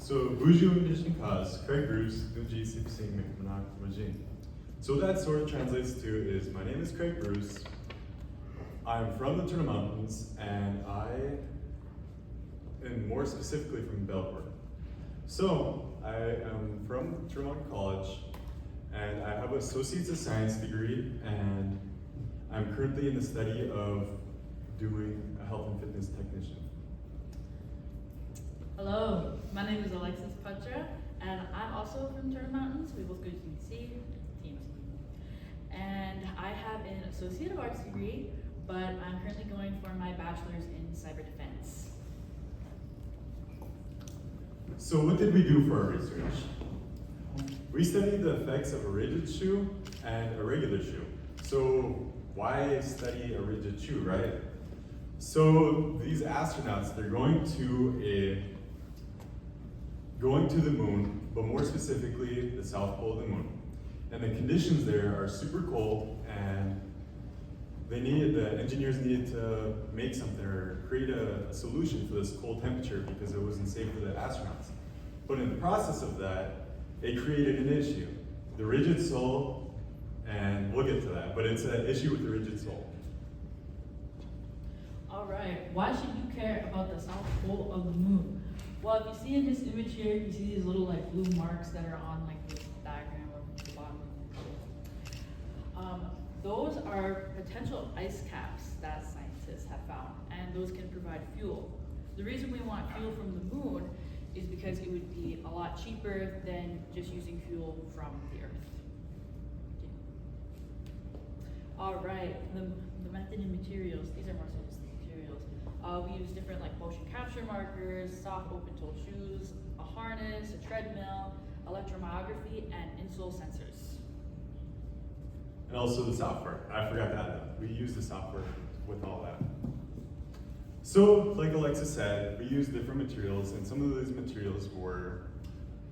So, Buju Nishnikas, Craig Bruce, Dunji Sipsing Mikmanak Majin. So, what that sort of translates to is my name is Craig Bruce. I'm from the Turner Mountains, and I am more specifically from Belfort. So, I am from Turner Mountain College, and I have an Associates of Science degree, and I'm currently in the study of doing a health and fitness technician. Hello, my name is Alexis Poitra, and I'm also from Turner Mountains. We both go to TMC. And I have an Associate of Arts degree, but I'm currently going for my bachelor's in cyber defense. So what did we do for our research? We studied the effects of a rigid shoe and a regular shoe. So why study a rigid shoe, right? So these astronauts, they're going to the moon, but more specifically, the South Pole of the moon. And the conditions there are super cold, and the engineers needed to make something or create a solution for this cold temperature because it wasn't safe for the astronauts. But in the process of that, it created an issue. The rigid sole, and we'll get to that, but it's an issue with the rigid sole. All right, why should you care about the South Pole of the moon? Well, if you see in this image here, you see these little like blue marks that are on like this diagram of the bottom. Those are potential ice caps that scientists have found, and those can provide fuel. The reason we want fuel from the moon is because it would be a lot cheaper than just using fuel from the Earth. All right, the method and materials, these are more so just the materials. We use different like motion capture markers, soft open-toe shoes, a harness, a treadmill, electromyography, and insole sensors. And also the software. I forgot to add that. We use the software with all that. So, like Alexis said, we use different materials, and some of these materials were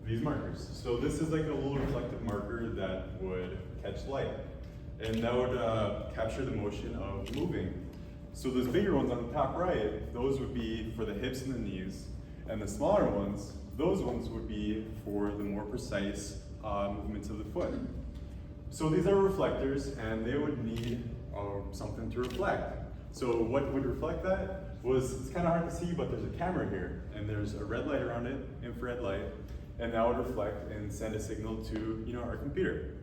these markers. So this is like a little reflective marker that would catch light, and that would capture the motion of moving. So those bigger ones on the top right, those would be for the hips and the knees, and the smaller ones, those ones would be for the more precise movements of the foot. So these are reflectors, and they would need something to reflect. So what would reflect that was, it's kind of hard to see, but there's a camera here, and there's a red light around it, infrared light, and that would reflect and send a signal to our computer.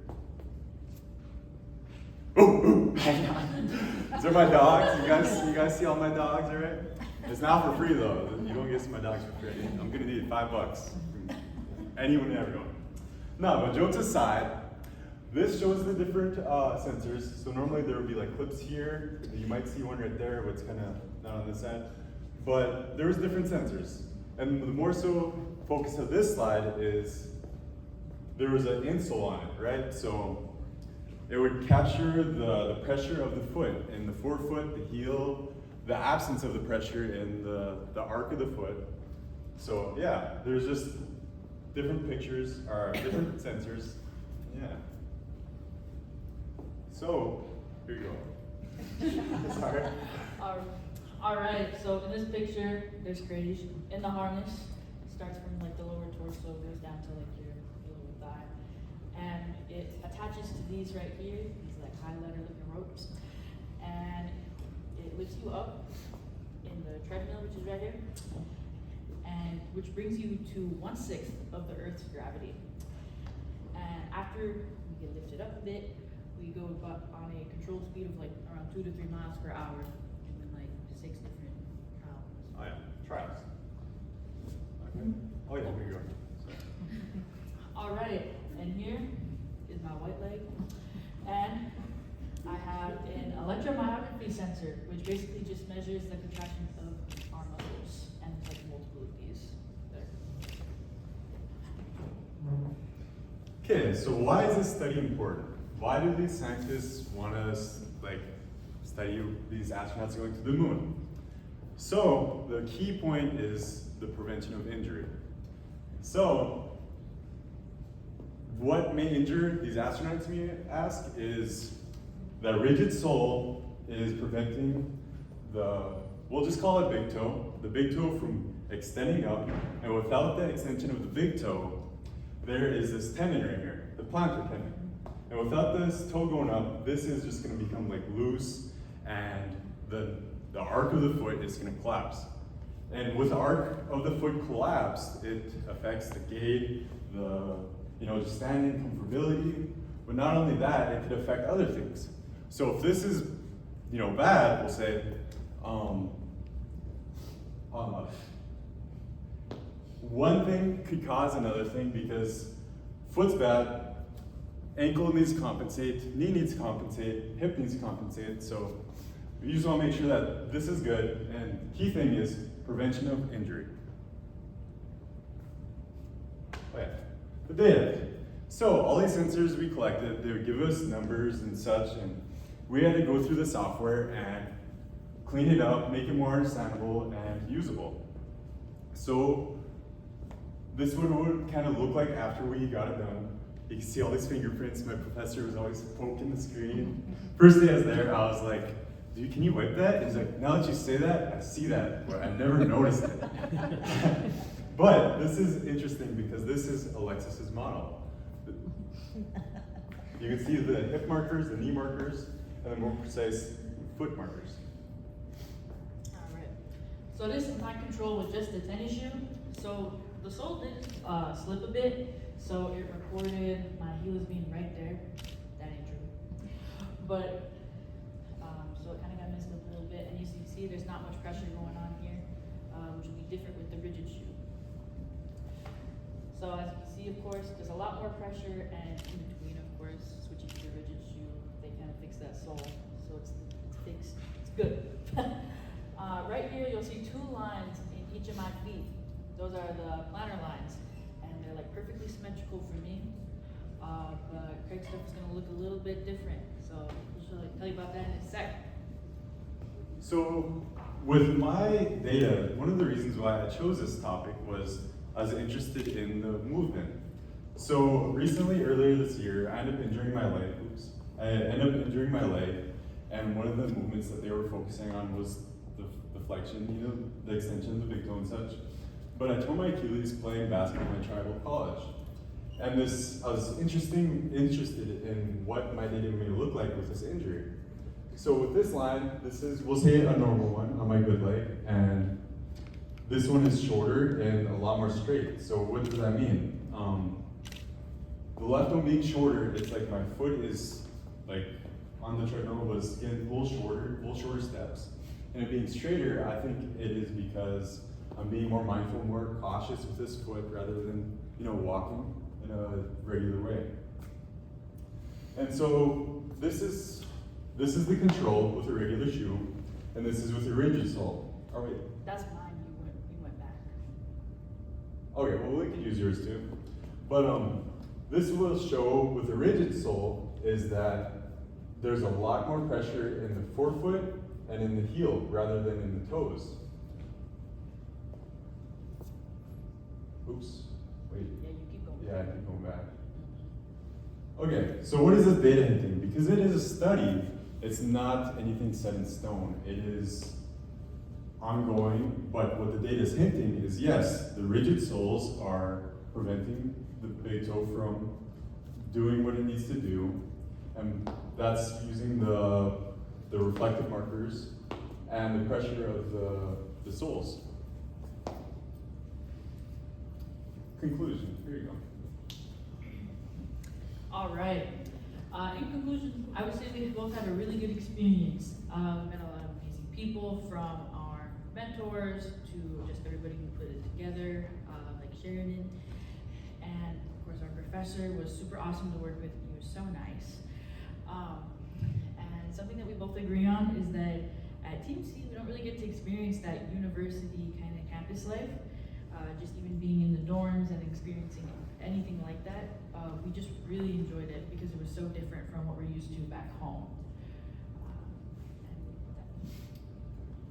Oh, hang on. These are my dogs. You guys see all my dogs, all right? It's not for free though. You don't get to see my dogs for free. I'm gonna need $5 from anyone and everyone. No, but jokes aside, this shows the different sensors. So normally there would be like clips here. You might see one right there, but it's kind of not on this end. But there's different sensors. And the more so focus of this slide is there was an insole on it, right? So it would capture the pressure of the foot in the forefoot, the heel, the absence of the pressure in the arc of the foot. So yeah, there's just different pictures, or different sensors. Yeah. So, here you go. Sorry. All right, so in this picture, there's Grady in the harness. It starts from like the lower torso, goes down to like your lower thigh. And it attaches to these right here, these like highlighter looking ropes. And it lifts you up in the treadmill, which is right here, and which brings you to 1/6 of the Earth's gravity. And after you get lifted up a bit, we go up on a controlled speed of like around 2 to 3 miles per hour, and then like 6 different trials. Oh yeah, trials. Okay. Oh yeah, here you go. All right, and here is my white leg, and I have an electromyography sensor, which basically just measures the contractions of our muscles, and it's like multiple of these there. Okay, so why is this study important? Why do these scientists want to study these astronauts going to the moon? So the key point is the prevention of injury. So what may injure these astronauts, we ask, is that rigid sole is preventing we'll just call it big toe, the big toe from extending up, and without the extension of the big toe, there is this tendon right here, the plantar tendon. And without this toe going up, this is just gonna become like loose, and the arc of the foot is gonna collapse. And with the arc of the foot collapsed, it affects the gait, just standing comfortability, but not only that, it could affect other things. So if this is, bad, we'll say, one thing could cause another thing because foot's bad, ankle needs to compensate, knee needs to compensate, hip needs to compensate. So we just want to make sure that this is good. And key thing is prevention of injury. Oh yeah, the data. So all these sensors we collected, they would give us numbers and such, and we had to go through the software and clean it up, make it more understandable and usable. So this would kind of look like after we got it done. You can see all these fingerprints. My professor was always poking the screen. First day I was there, I was like, dude, can you wipe that? He's like, now that you say that, I see that, but I never noticed it. But this is interesting because this is Alexis's model. You can see the hip markers, the knee markers, and the more precise foot markers. All right. So this is my control with just the tennis shoe. So the sole did slip a bit, so it recorded my heels being right there. That ain't true. But so it kind of got messed up a little bit, and you see there's not much pressure going on here, which will be different with the rigid shoe. So as you can see, of course, there's a lot more pressure, and in between, of course, switching to the rigid shoe, they kind of fix that sole, so it's fixed. It's good. Right here, you'll see 2 lines in each of my feet. Those are the plantar lines, and they're like perfectly symmetrical for me. But Craig's stuff is going to look a little bit different, so I'll tell you about that in a sec. So with my data, one of the reasons why I chose this topic was I was interested in the movement. So recently, earlier this year, I ended up injuring my leg. And one of the movements that they were focusing on was the flexion, the extension of the big toe and such. But I tore my Achilles playing basketball in tribal college. And I was interested in what my data may look like with this injury. So with this line, this is, we'll say a normal one on my good leg, and this one is shorter and a lot more straight. So what does that mean? The left one being shorter, it's like my foot is like on the treadmill, but it's getting a little shorter steps. And it being straighter, I think it is because I'm being more mindful, more cautious with this foot rather than walking in a regular way. And so this is the control with a regular shoe, and this is with a rigid sole. Oh wait. That's mine. We went back. Okay, well we could use yours too. But this will show with a rigid sole is that there's a lot more pressure in the forefoot and in the heel rather than in the toes. Oops, wait. Yeah, you keep going. Yeah, I keep going back. Okay, so what is this data hinting? Because it is a study, it's not anything set in stone. It is ongoing, but what the data is hinting is yes, the rigid soles are preventing the big toe from doing what it needs to do, and that's using the reflective markers and the pressure of the soles. Conclusion, here you go. All right. In conclusion, I would say we both had a really good experience. We met a lot of amazing people, from our mentors to just everybody who put it together, like Sheridan. And of course, our professor was super awesome to work with. He was so nice. And something that we both agree on is that at Team C, we don't really get to experience that university kind of campus life. Just even being in the dorms and experiencing anything like that, we just really enjoyed it because it was so different from what we're used to back home.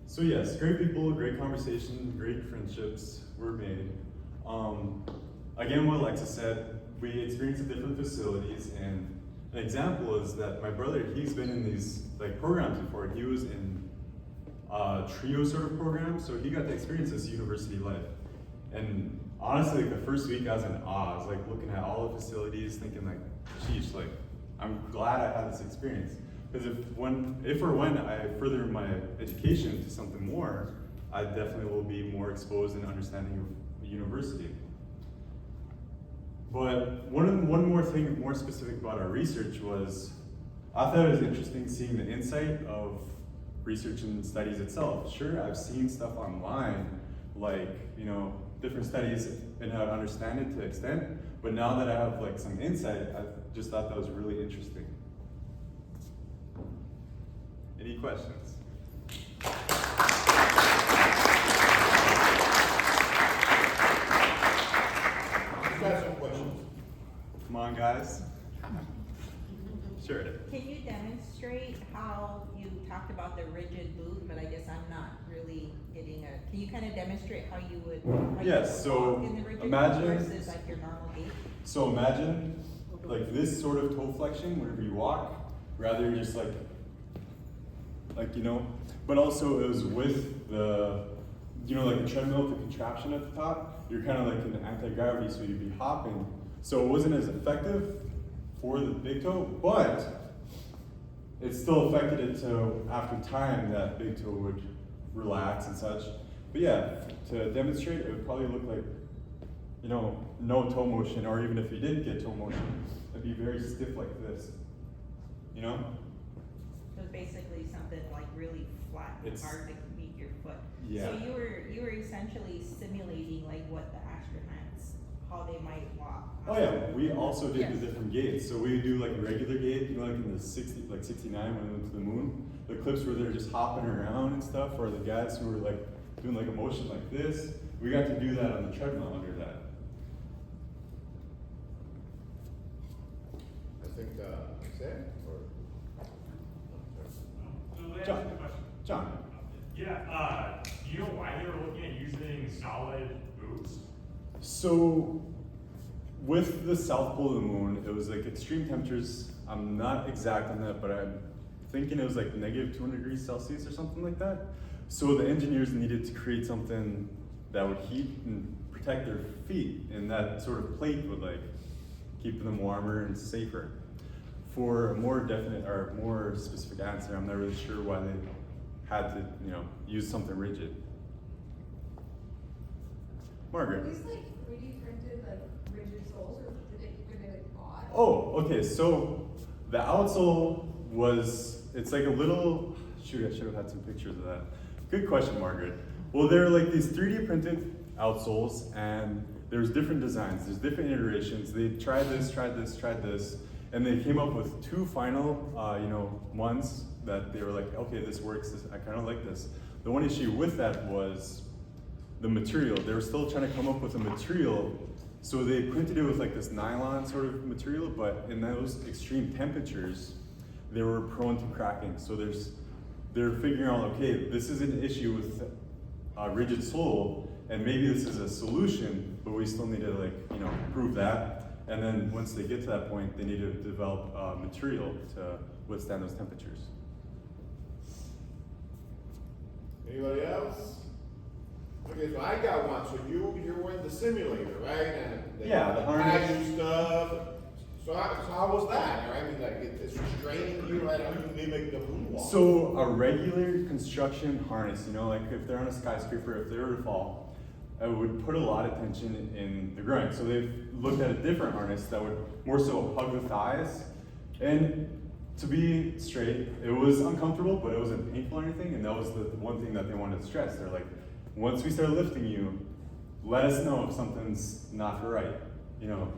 So yes, great people, great conversation, great friendships were made. Again, what Alexis said, we experienced at different facilities, and an example is that my brother, he's been in these programs before. He was in trio sort of program, so he got to experience this university life. And honestly, like the first week I was in awe. I was like looking at all the facilities, thinking like, geez, like I'm glad I had this experience. Because if or when I further my education to something more, I definitely will be more exposed in understanding of university. But one more thing more specific about our research was, I thought it was interesting seeing the insight of research and studies itself. Sure, I've seen stuff online, like, you know, different studies and how to understand it to an extent, but now that I have like some insight, I just thought that was really interesting. Any questions? Got some questions. Come on, guys. Sure. Can you demonstrate how you talked about the rigid boot, but I guess I'm not really getting a, can you kind of demonstrate how you would, Yes, so walk in the rigid imagine- boot versus like your normal gait? So imagine like this sort of toe flexion whenever you walk, rather just like, you know, but also it was with the, you know, like the treadmill with the contraption at the top, you're kind of like in anti-gravity, so you'd be hopping. So it wasn't as effective for the big toe, but it still affected it to, after time, that big toe would relax and such. But yeah, to demonstrate, it would probably look like, you know, no toe motion, or even if you did get toe motion, it'd be very stiff like this, you know? So it's basically something like really flat and It's- hard to meet your foot. Yeah. So you were essentially simulating like what the astronauts, how they might walk. Oh yeah, we also did Yes. the different gates. So we do like regular gait, you know, like in the 69 when we went to the moon. The clips where they're just hopping around and stuff, or the guys who were like doing like a motion like this. We got to do that on the treadmill under that. I think, Sam, or? So let me John. ask you a question. John. Yeah, do you know why they were looking at using solid boots? So with the south pole of the moon, it was like extreme temperatures. I'm not exact on that, but I'm thinking it was like negative 200 degrees Celsius or something like that. So the engineers needed to create something that would heat and protect their feet, and that sort of plate would like keep them warmer and safer. For a more definite or more specific answer, I'm not really sure why they had to, you know, use something rigid. Margaret. Are these like 3D printed like rigid soles, or were they like bought? Oh, okay, so the outsole was, it's like a little, shoot, I should have had some pictures of that. Good question, Margaret. Well, they're like these 3D printed outsoles, and there's different designs, there's different iterations. They tried this, and they came up with two final, you know, ones that they were like, okay, this works, I kind of like this. The one issue with that was the material. They were still trying to come up with a material, so they printed it with like this nylon sort of material, but in those extreme temperatures, they were prone to cracking. So they're figuring out, okay, this is an issue with rigid sole, and maybe this is a solution, but we still need to like, you know, prove that. And then once they get to that point, they need to develop material to withstand those temperatures. Anybody else? Okay, so I got one. So you're in the simulator, right? And they Yeah, the harness. pack you stuff. So how was that? Right? I mean, like it's restraining you, right? How do you mimic the moonwalk? So a regular construction harness, you know, like if they're on a skyscraper, if they were to fall, it would put a lot of tension in the groin. So they've looked at a different harness that would more so hug the thighs. And to be straight, it was uncomfortable, but it wasn't painful or anything. And that was the one thing that they wanted to stress. They're like, once we start lifting you, let us know if something's not right, you know.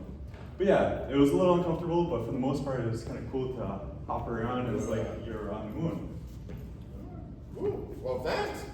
But yeah, it was a little uncomfortable, but for the most part, it was kind of cool to hop around. It was like you're on the moon. Well, thanks.